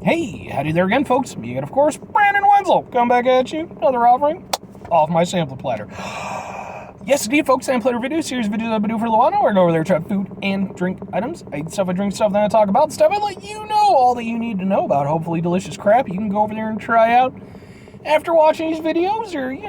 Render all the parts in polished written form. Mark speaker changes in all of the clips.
Speaker 1: Hey, howdy there again, folks. Me again, of course, Brandon Wenzel. Come back at you. Another offering off my sample platter. Yes, indeed, folks. Sample platter video series videos I've been doing for a little while now. I go over there, try food and drink items. I eat stuff, I drink stuff, then I talk about stuff. I let you know all that you need to know about hopefully delicious crap you can go over there and try out after watching these videos, or, you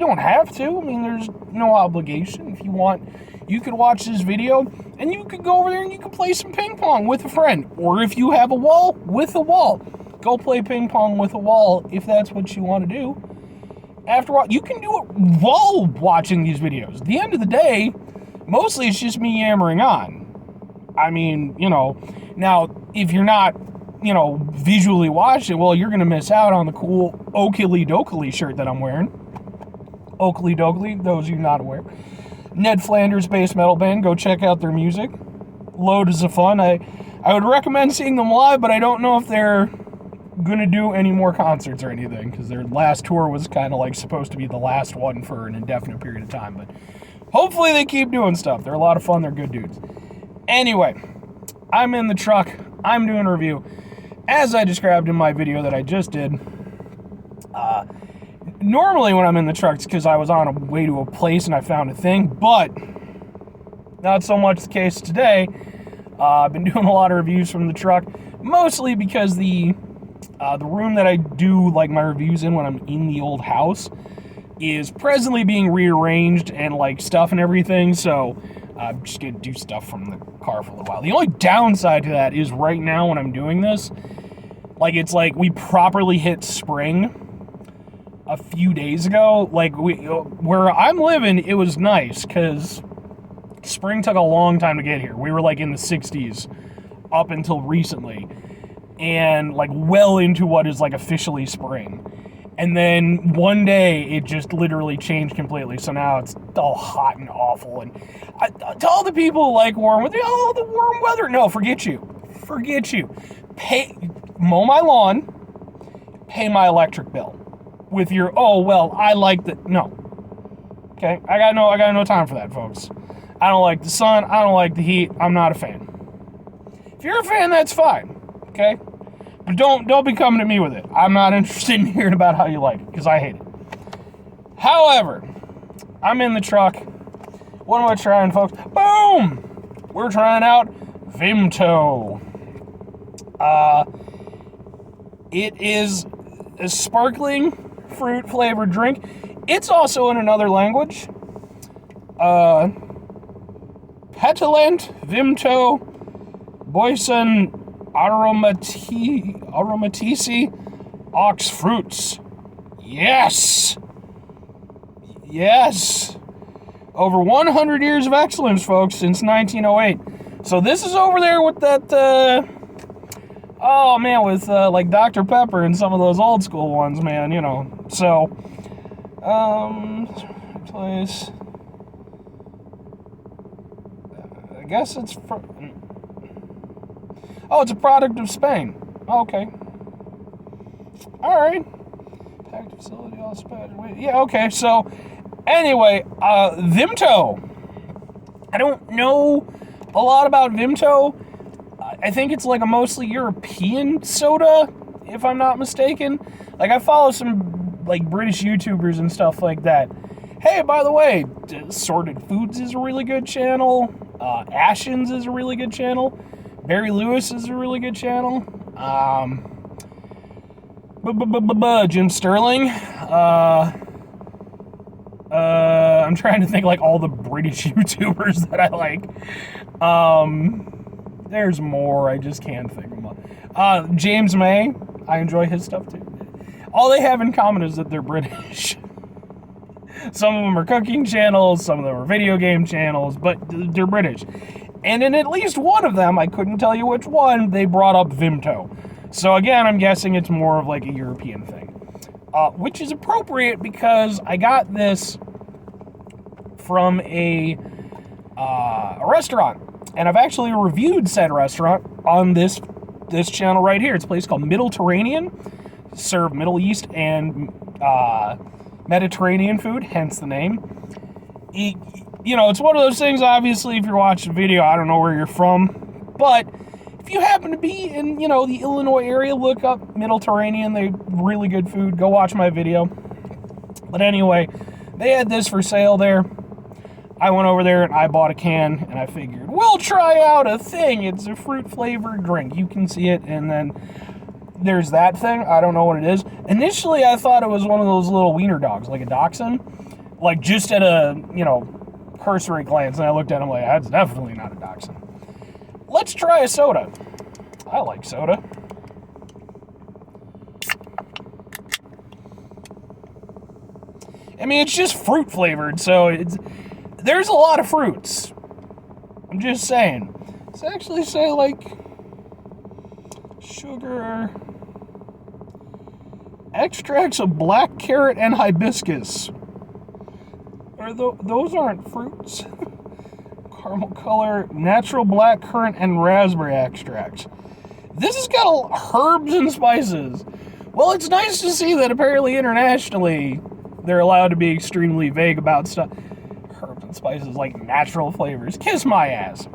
Speaker 1: don't have to. I mean, there's no obligation. If you want, you could watch this video and you could go over there and you can play some ping pong with a friend. Or if you have a wall, with a wall. Go play ping pong with a wall if that's what you want to do. After all, you can do it while watching these videos. At the end of the day, mostly it's just me yammering on. I mean, now if you're not, visually watching, well, you're going to miss out on the cool Oakley Dokley shirt that I'm wearing. Oakley Dokley, those of you not aware. Ned Flanders-based metal band. Go check out their music. Loads of fun. I would recommend seeing them live, but I don't know if they're going to do any more concerts or anything, because their last tour was kind of like supposed to be the last one for an indefinite period of time, but hopefully they keep doing stuff. They're a lot of fun. They're good dudes. Anyway, I'm in the truck. I'm doing a review. As I described in my video that I just did, normally when I'm in the truck, it's because I was on a way to a place and I found a thing, but not so much the case today. I've been doing a lot of reviews from the truck, mostly because the room that I do like my reviews in when I'm in the old house is presently being rearranged and like stuff and everything, so I'm just gonna do stuff from the car for a little while. The only downside to that is right now when I'm doing this, it's like we properly hit spring a few days ago. Where I'm living, it was nice because spring took a long time to get here. We were in the 60s up until recently, and well into what is officially spring. And then one day it just literally changed completely. So now it's all hot and awful. And to all the who like warm weather, the warm weather. No, forget you. Mow my lawn, pay my electric bill. With your, I like the, no. Okay, I got no time for that, folks. I don't like the sun, I don't like the heat, I'm not a fan. If you're a fan, that's fine, okay? But don't be coming to me with it. I'm not interested in hearing about how you like it, because I hate it. However, I'm in the truck. What am I trying, folks? Boom! We're trying out Vimto. It is a sparkling fruit flavored drink. It's also in another language. Petulant Vimto Boyson Aromatici Ox Fruits. Yes! Over 100 years of excellence, folks, since 1908. So this is over there with that, with Dr. Pepper and some of those old school ones, man, So, place. I guess it's it's a product of Spain. Okay. Alright. Packed facility, all Spanish. Yeah, okay, so, anyway, Vimto. I don't know a lot about Vimto. I think it's a mostly European soda, if I'm not mistaken. I follow some British YouTubers and stuff like that. Hey, by the way, Sorted Foods is a really good channel. Ashens is a really good channel. Barry Lewis is a really good channel. Jim Sterling. I'm trying to think all the British YouTubers that I like. There's more, I just can't think of them. James May, I enjoy his stuff too. All they have in common is that they're British. Some of them are cooking channels, some of them are video game channels, but they're British. And in at least one of them, I couldn't tell you which one, they brought up Vimto. So again, I'm guessing it's more of a European thing. Which is appropriate because I got this from a restaurant. And I've actually reviewed said restaurant on this channel right here. It's a place called Mediterranean. Serve Middle East and Mediterranean food, hence the name. It's one of those things, obviously, if you're watching a video, I don't know where you're from, but if you happen to be in, the Illinois area, look up Mediterranean. They're really good food. Go watch my video. But anyway, they had this for sale there. I went over there and I bought a can, and I figured, we'll try out a thing. It's a fruit-flavored drink. You can see it, and then there's that thing. I don't know what it is. Initially, I thought it was one of those little wiener dogs, like a dachshund. Like, just at a, cursory glance, and I looked at him like, that's definitely not a dachshund. Let's try a soda. I like soda. I mean, it's just fruit-flavored, so there's a lot of fruits. I'm just saying. It's actually say, like, sugar, extracts of black carrot and hibiscus. Those aren't fruits. Caramel color, natural black currant, and raspberry extracts. This has got herbs and spices. Well, it's nice to see that apparently internationally they're allowed to be extremely vague about stuff. Herbs and spices, like natural flavors. Kiss my ass.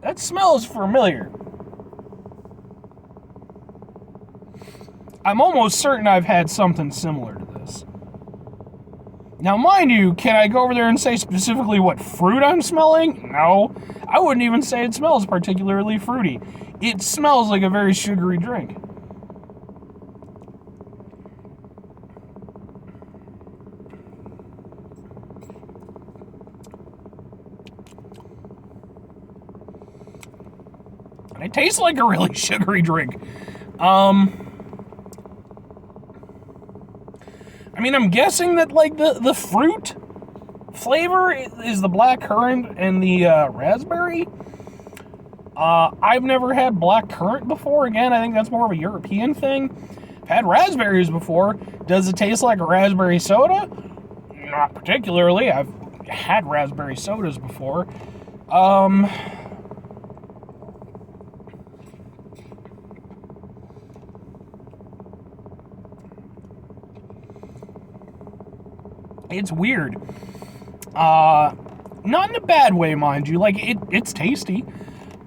Speaker 1: That smells familiar. I'm almost certain I've had something similar to this. Now, mind you, can I go over there and say specifically what fruit I'm smelling? No. I wouldn't even say it smells particularly fruity. It smells like a very sugary drink. And it tastes like a really sugary drink. I mean, I'm guessing that, like, the fruit flavor is the black currant and the raspberry. I've never had black currant before. Again, I think that's more of a European thing. I've had raspberries before. Does it taste like a raspberry soda? Not particularly. I've had raspberry sodas before. It's weird. Not in a bad way, mind you. Like, it's tasty.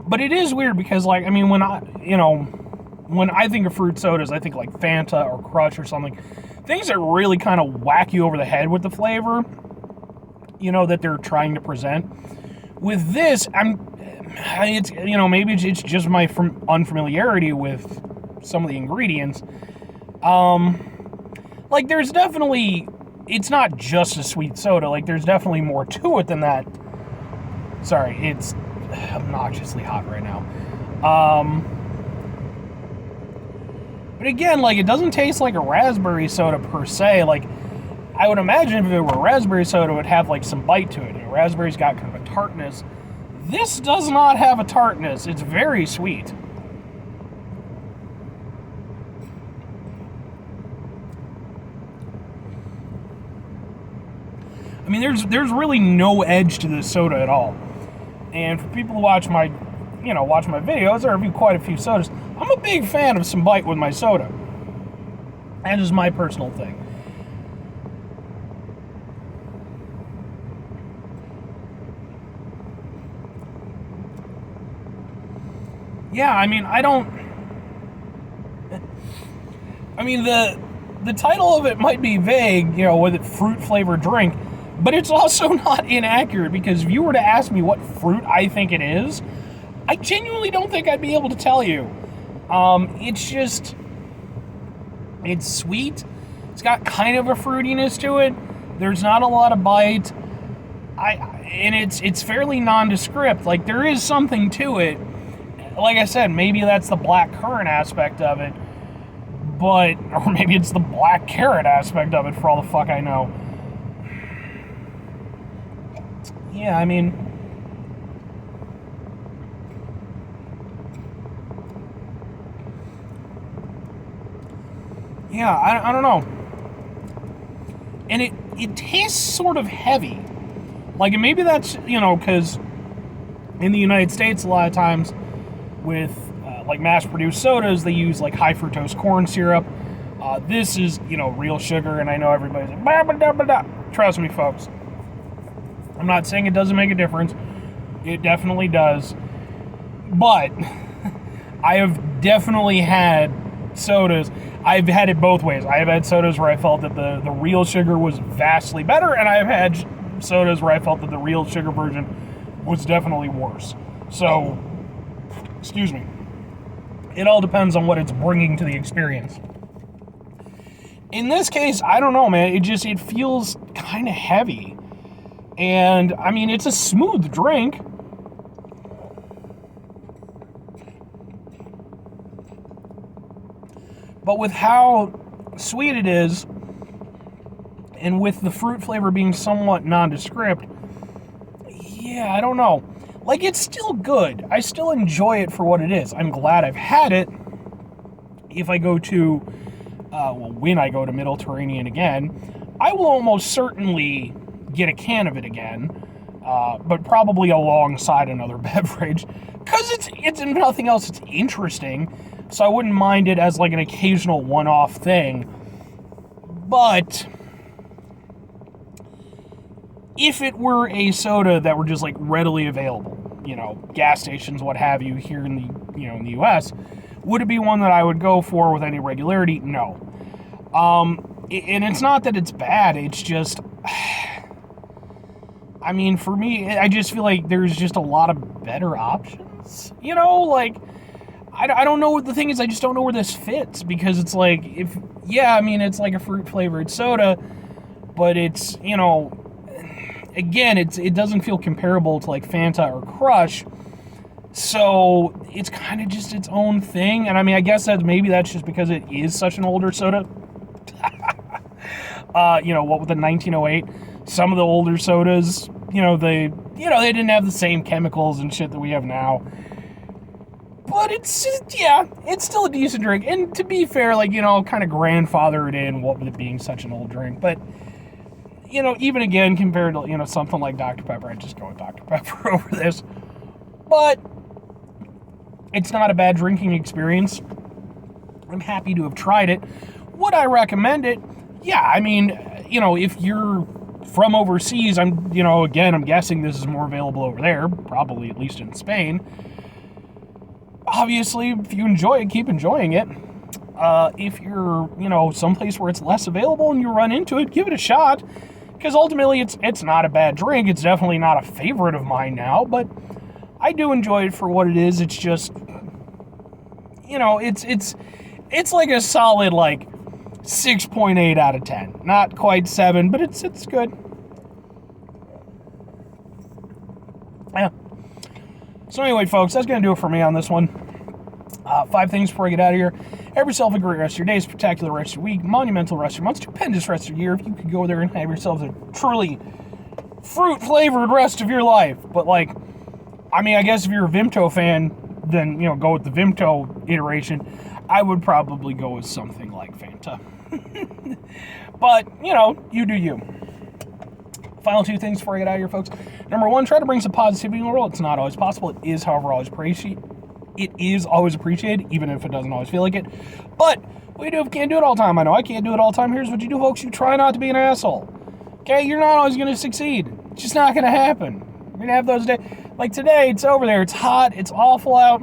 Speaker 1: But it is weird because, like, I mean, when I think of fruit sodas, I think, like, Fanta or Crush or something. Things that really kind of whack you over the head with the flavor, that they're trying to present. With this, it's, maybe it's just my unfamiliarity with some of the ingredients. Like, there's definitely... It's not just a sweet soda. Like, there's definitely more to it than that. Sorry, it's obnoxiously hot right now. But again, like, it doesn't taste like a raspberry soda per se. Like, I would imagine if it were a raspberry soda, it would have, like, some bite to it. And raspberry's got kind of a tartness. This does not have a tartness. It's very sweet. I mean, there's really no edge to this soda at all. And for people who watch my videos, I review quite a few sodas. I'm a big fan of some bite with my soda. That is my personal thing. Yeah, I mean, the title of it might be vague, with it fruit-flavored drink, but it's also not inaccurate, because if you were to ask me what fruit I think it is, I genuinely don't think I'd be able to tell you. It's sweet. It's got kind of a fruitiness to it. There's not a lot of bite. And it's fairly nondescript. Like, there is something to it. Like I said, maybe that's the black currant aspect of it. Or maybe it's the black carrot aspect of it, for all the fuck I know. Yeah, I mean... Yeah, I don't know. And it tastes sort of heavy. Like, and maybe that's, because in the United States, a lot of times with, like, mass-produced sodas, they use, like, high fructose corn syrup. This is, real sugar, and I know everybody's like, bah, bah, bah, bah, bah. Trust me, folks. I'm not saying it doesn't make a difference. It definitely does. But I have definitely had sodas. I've had it both ways. I have had sodas where I felt that the real sugar was vastly better, and I have had sodas where I felt that the real sugar version was definitely worse. So, excuse me. It all depends on what it's bringing to the experience. In this case, I don't know, man. It feels kind of heavy. And, I mean, it's a smooth drink. But with how sweet it is, and with the fruit flavor being somewhat nondescript, yeah, I don't know. Like, it's still good. I still enjoy it for what it is. I'm glad I've had it. If I go to, when I go to Mediterranean again, I will almost certainly get a can of it again, but probably alongside another beverage, because it's if nothing else, it's interesting, so I wouldn't mind it as like an occasional one-off thing. But if it were a soda that were just like readily available, gas stations, what have you, here in the US, would it be one that I would go for with any regularity? No. And it's not that it's bad, it's just, I mean, for me, I just feel like there's just a lot of better options, like, I don't know what the thing is, I just don't know where this fits, because it's like, it's like a fruit-flavored soda, but it's, again, it doesn't feel comparable to, like, Fanta or Crush, so it's kind of just its own thing, and I mean, I guess that maybe that's just because it is such an older soda. What with the 1908, some of the older sodas, they didn't have the same chemicals and shit that we have now. But it's still a decent drink. And to be fair, like, kind of grandfathered in what with it being such an old drink. But, even again, compared to, something like Dr. Pepper, I'd just go with Dr. Pepper over this. But it's not a bad drinking experience. I'm happy to have tried it. Would I recommend it? Yeah, I mean, if you're from overseas, I'm guessing this is more available over there, probably at least in Spain. Obviously, if you enjoy it, keep enjoying it. If you're, someplace where it's less available and you run into it, give it a shot. Because ultimately, it's not a bad drink. It's definitely not a favorite of mine now, but I do enjoy it for what it is. It's just, it's like a solid, like, 6.8 out of 10. Not quite 7, but it's good. Yeah. So anyway, folks, that's going to do it for me on this one. 5 things before I get out of here. Have yourself a great rest of your day, spectacular rest of your week, monumental rest of your month, stupendous rest of your year. If you could go there and have yourselves a truly fruit-flavored rest of your life. But, like, I mean, I guess if you're a Vimto fan, then, go with the Vimto iteration. I would probably go with something like Fanta. But, you do you. Final 2 things before I get out of here, folks. Number 1, try to bring some positivity in the world. It's not always possible. It is, however, always appreciated, even if it doesn't always feel like it. But we can't do it all the time. I know I can't do it all the time. Here's what you do, folks. You try not to be an asshole. Okay? You're not always going to succeed. It's just not going to happen. You're going to have those days. Like today, it's over there. It's hot. It's awful out.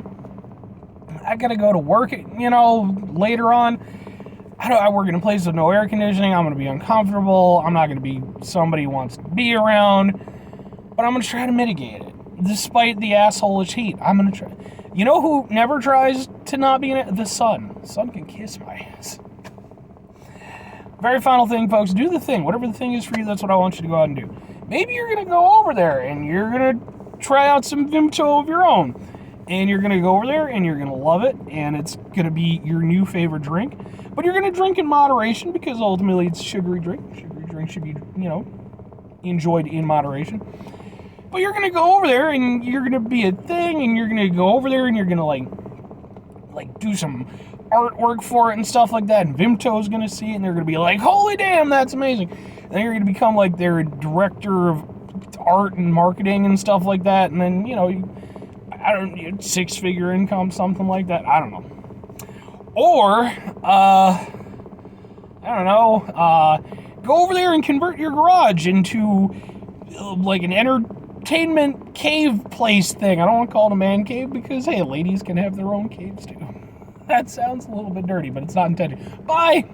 Speaker 1: I got to go to work, later on. I work in a place with no air conditioning. I'm going to be uncomfortable. I'm not going to be somebody who wants to be around. But I'm going to try to mitigate it. Despite the asshole-ish heat, I'm going to try. You know who never tries to not be the sun? The sun can kiss my ass. Very final thing, folks. Do the thing. Whatever the thing is for you, that's what I want you to go out and do. Maybe you're going to go over there and you're going to try out some Vimto of your own. And you're going to go over there and you're going to love it. And it's going to be your new favorite drink. But you're going to drink in moderation because ultimately it's a sugary drink. Sugary drink should be, enjoyed in moderation. But you're going to go over there and you're going to be a thing and you're going to go over there and you're going to like do some artwork for it and stuff like that. And Vimto's going to see it and they're going to be like, holy damn, that's amazing. And then you're going to become like their director of art and marketing and stuff like that. And then, 6-figure income, something like that. I don't know. Or, go over there and convert your garage into like an entertainment cave place thing. I don't want to call it a man cave because, hey, ladies can have their own caves too. That sounds a little bit dirty, but it's not intended. Bye!